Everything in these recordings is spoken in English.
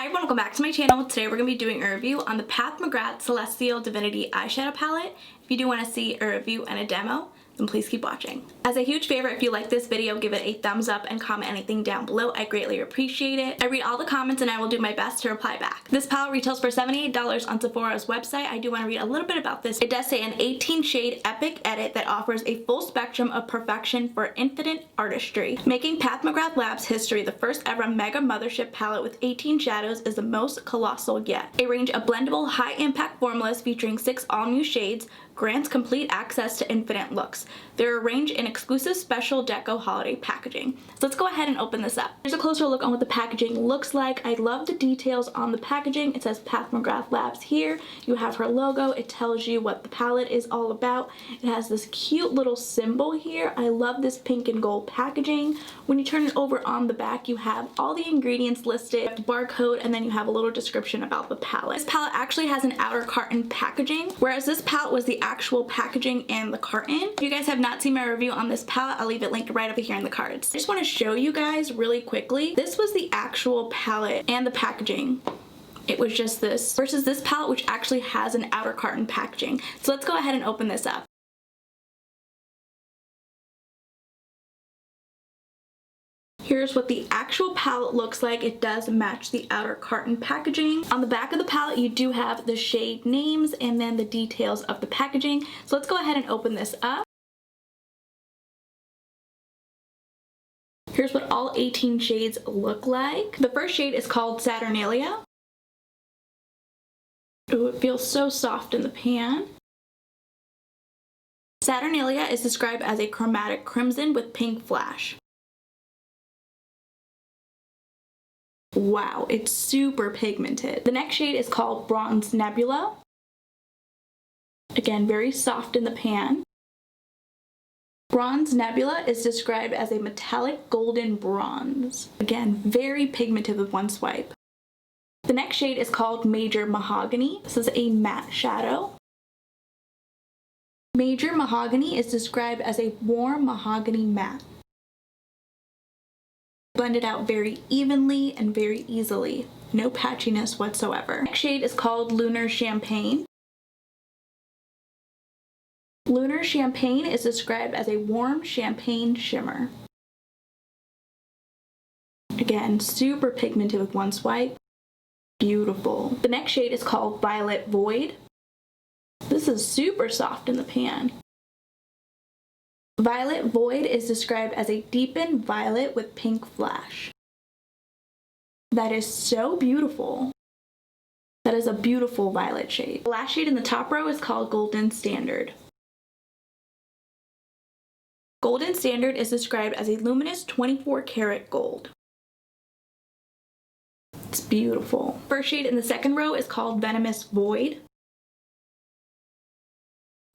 Hi everyone, welcome back to my channel. Today we're going to be doing a review on the Mcgrath Celestial Divinity Eyeshadow Palette. If you do want to see a review and a demo, then please keep watching. As a huge favor, if you like this video, give it a thumbs up and comment anything down below. I greatly appreciate it. I read all the comments and I will do my best to reply back. This palette retails for $78 on Sephora's website. I do want to read a little bit about this. It does say an 18 shade epic edit that offers a full spectrum of perfection for infinite artistry. Making Mcgrath Labs history, the first ever mega Mothership palette with 18 shadows is the most colossal yet. A range of blendable, high impact formulas featuring 6 all new shades grants complete access to infinite looks. They're arranged in exclusive special deco holiday packaging. So let's go ahead and open this up. Here's a closer look on what the packaging looks like. I love the details on the packaging. It says Mcgrath Labs here. You have her logo. It tells you what the palette is all about. It has this cute little symbol here. I love this pink and gold packaging. When you turn it over on the back, you have all the ingredients listed, the barcode, and then you have a little description about the palette. This palette actually has an outer carton packaging, whereas this palette was the actual packaging and the carton. If you guys have not seen my review on this palette, I'll leave it linked right over here in the cards. I just want to show you guys really quickly. This was the actual palette and the packaging. It was just this versus this palette, which actually has an outer carton packaging. So let's go ahead and open this up. Here's what the actual palette looks like. It does match the outer carton packaging. On the back of the palette, you do have the shade names and then the details of the packaging. So let's go ahead and open this up. Here's what all 18 shades look like. The first shade is called Saturnalia. Ooh, it feels so soft in the pan. Saturnalia is described as a chromatic crimson with pink flash. Wow, it's super pigmented. The next shade is called Bronze Nebula. Again, very soft in the pan. Bronze Nebula is described as a metallic golden bronze. Again, very pigmented with one swipe. The next shade is called Major Mahogany. This is a matte shadow. Major Mahogany is described as a warm mahogany matte. Blended out very evenly and very easily. No patchiness whatsoever. Next shade is called Lunar Champagne. Lunar Champagne is described as a warm champagne shimmer. Again, super pigmented with one swipe. Beautiful. The next shade is called Violet Void. This is super soft in the pan. Violet Void is described as a deepened violet with pink flash. That is so beautiful. That is a beautiful violet shade. The last shade in the top row is called Golden Standard. Golden Standard is described as a luminous 24 karat gold. It's beautiful. First shade in the second row is called Venomous Void.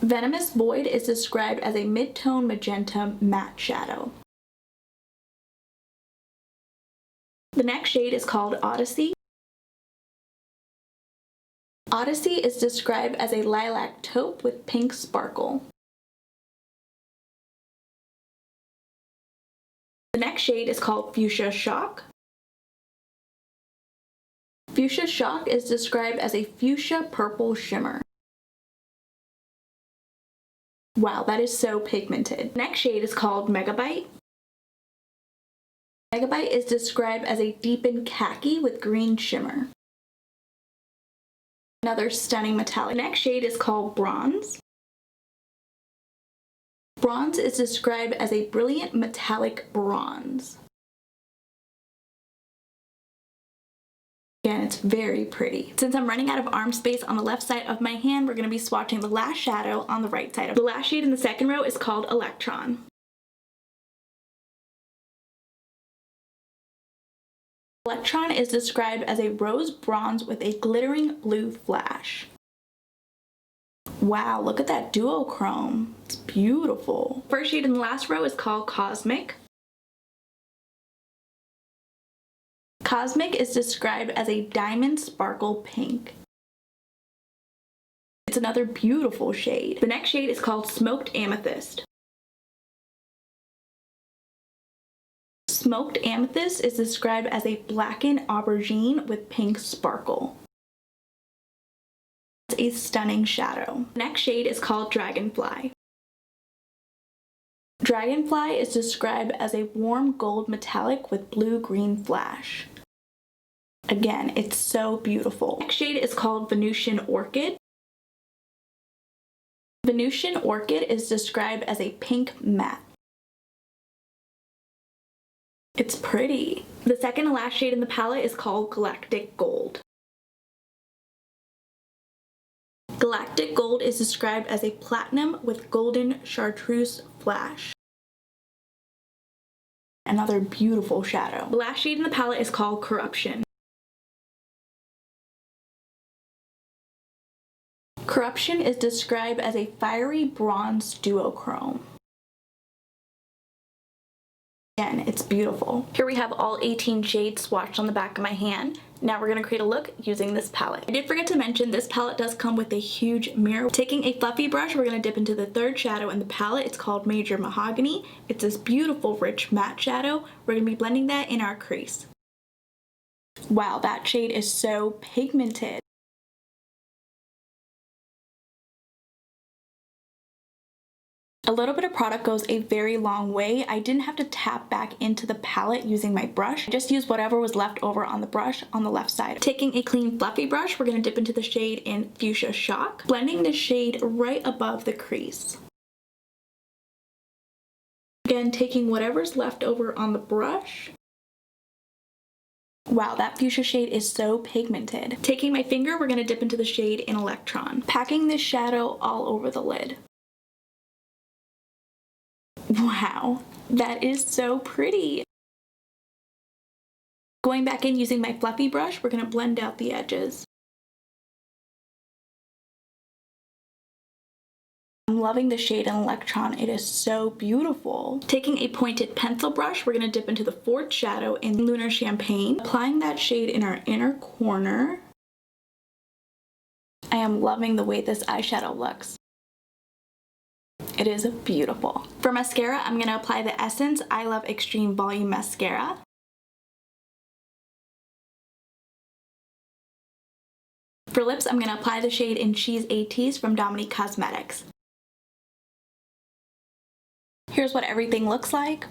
Venomous Void is described as a mid-tone magenta matte shadow. The next shade is called Odyssey. Odyssey is described as a lilac taupe with pink sparkle. The next shade is called Fuchsia Shock. Fuchsia Shock is described as a fuchsia purple shimmer. Wow, that is so pigmented. Next shade is called Megabyte. Megabyte is described as a deepened khaki with green shimmer. Another stunning metallic. Next shade is called Bronze. Bronze is described as a brilliant metallic bronze. Again, it's very pretty. Since I'm running out of arm space on the left side of my hand, we're going to be swatching the last shadow on the right side. The last shade in the second row is called Electron. Electron is described as a rose bronze with a glittering blue flash. Wow, look at that duochrome. It's beautiful. First shade in the last row is called Cosmic. Cosmic is described as a diamond sparkle pink. It's another beautiful shade. The next shade is called Smoked Amethyst. Smoked Amethyst is described as a blackened aubergine with pink sparkle. It's a stunning shadow. The next shade is called Dragonfly. Dragonfly is described as a warm gold metallic with blue-green flash. Again, it's so beautiful. The next shade is called Venusian Orchid. Venusian Orchid is described as a pink matte. It's pretty. The second and last shade in the palette is called Galactic Gold. Galactic Gold is described as a platinum with golden chartreuse flash. Another beautiful shadow. The last shade in the palette is called Corruption. Corruption is described as a fiery bronze duochrome. Again, it's beautiful. Here we have all 18 shades swatched on the back of my hand. Now we're going to create a look using this palette. I did forget to mention this palette does come with a huge mirror. Taking a fluffy brush, we're going to dip into the third shadow in the palette. It's called Major Mahogany. It's this beautiful rich matte shadow. We're going to be blending that in our crease. Wow, that shade is so pigmented. A little bit of product goes a very long way. I didn't have to tap back into the palette using my brush. I just used whatever was left over on the brush on the left side. Taking a clean fluffy brush, we're going to dip into the shade in Fuchsia Shock, blending the shade right above the crease. Again, taking whatever's left over on the brush. Wow, that fuchsia shade is so pigmented. Taking my finger, we're going to dip into the shade in Electron, packing this shadow all over the lid. Wow, that is so pretty. Going back in using my fluffy brush, we're going to blend out the edges. I'm loving the shade in Electron. It is so beautiful. Taking a pointed pencil brush, we're going to dip into the fourth shadow in Lunar Champagne, applying that shade in our inner corner. I am loving the way this eyeshadow looks. It is beautiful. For mascara, I'm going to apply the Essence I Love Extreme Volume Mascara. For lips, I'm going to apply the shade in Cheese ATs from Dominique Cosmetics. Here's what everything looks like.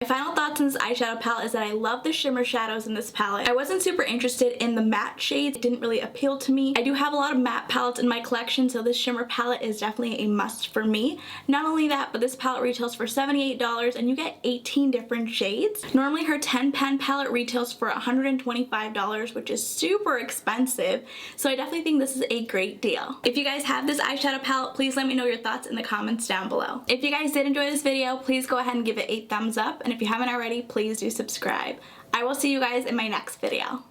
My final thoughts on this eyeshadow palette is that I love the shimmer shadows in this palette. I wasn't super interested in the matte shades. It didn't really appeal to me. I do have a lot of matte palettes in my collection, so this shimmer palette is definitely a must for me. Not only that, but this palette retails for $78 and you get 18 different shades. Normally her 10 pan palette retails for $125, which is super expensive, so I definitely think this is a great deal. If you guys have this eyeshadow palette, please let me know your thoughts in the comments down below. If you guys did enjoy this video, please go ahead and give it a thumbs up, and if you haven't already, please do subscribe. I will see you guys in my next video.